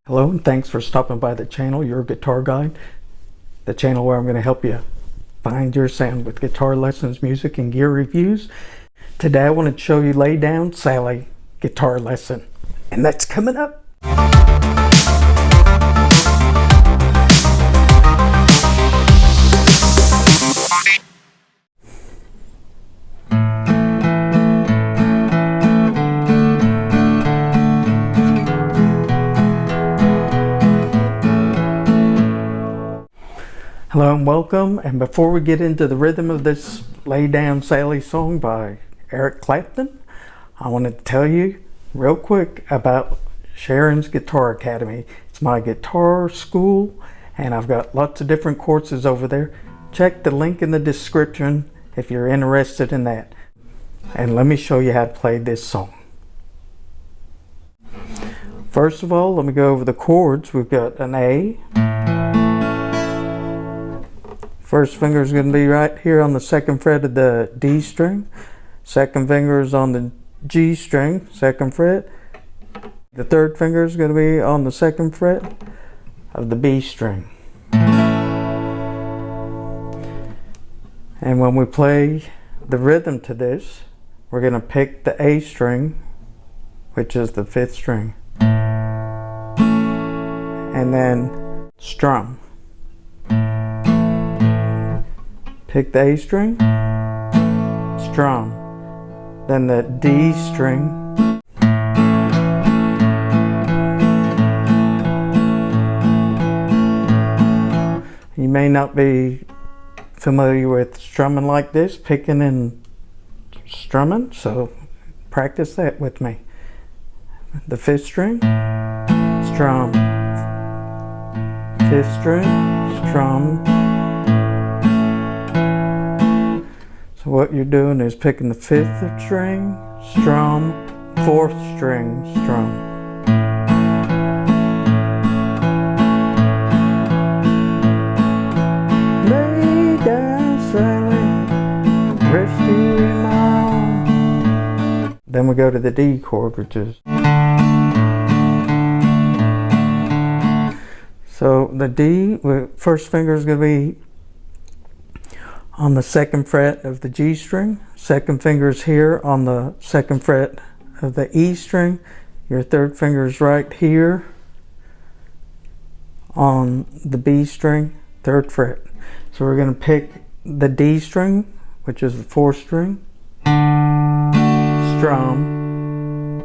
Hello and thanks for stopping by the channel, Your Guitar Guide, the channel where I'm going to help you find your sound with guitar lessons, music, and gear reviews. Today I want to show you Lay Down Sally guitar lesson, and that's coming up. Hello and welcome, and before we get into the rhythm of this Lay Down Sally song by Eric Clapton, I want to tell you real quick about Sharon's Guitar Academy. It's my guitar school and I've got lots of different courses over there. Check the link in the description if you're interested in that. And let me show you how to play this song. First of all, let me go over the chords. We've got an A. First finger is going to be right here on the second fret of the D string. Second finger is on the G string, second fret. The third finger is going to be on the second fret of the B string. And when we play the rhythm to this, we're going to pick the A string, which is the fifth string, and then strum. Pick the A string, strum, then the D string, you may not be familiar with strumming like this, picking and strumming, so practice that with me. The fifth string, strum, fifth string, strum. So what you're doing is picking the fifth string, strum, fourth string, strum. Lay down, Sally, rest you in my arms. Then we go to the D chord, which is. So the D, first finger is going to be on the second fret of the G string. Second finger is here on the second fret of the E string. Your third finger is right here on the B string, third fret. So we're going to pick the D string, which is the fourth string, strum,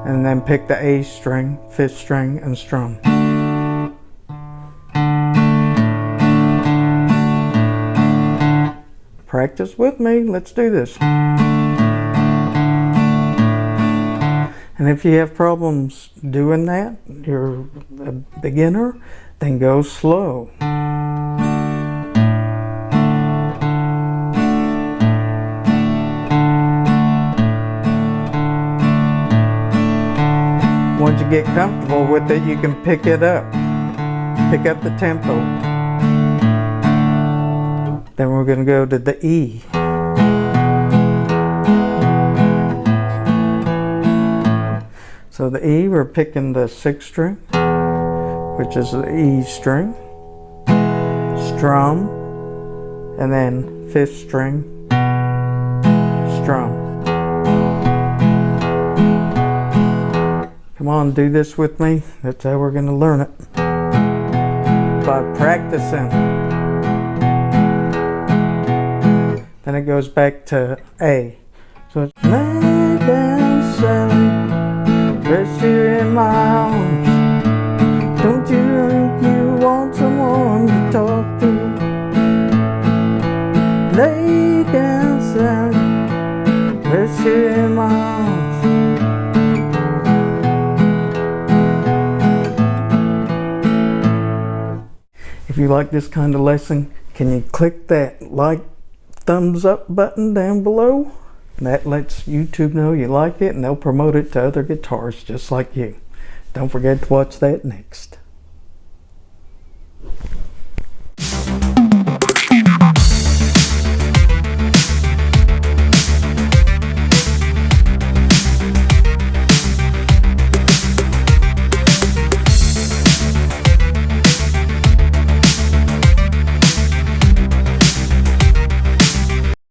and then pick the A string, fifth string, and strum. Practice with me, let's do this. And if you have problems doing that, you're a beginner, then go slow. Once you get comfortable with it, you can pick it up. Pick up the tempo. Then we're going to go to the E. So the E, we're picking the sixth string, which is the E string, strum, and then fifth string, strum. Come on, do this with me. That's how we're going to learn it. By practicing. Then it goes back to A. So it's lay down, Sally, rest you in my arms. Don't you think you want someone to talk to? Lay down, Sally, rest you in my arms. If you like this kind of lesson, can you click that like, thumbs up button down below? That lets YouTube know you like it and they'll promote it to other guitarists just like you. Don't forget to watch that next.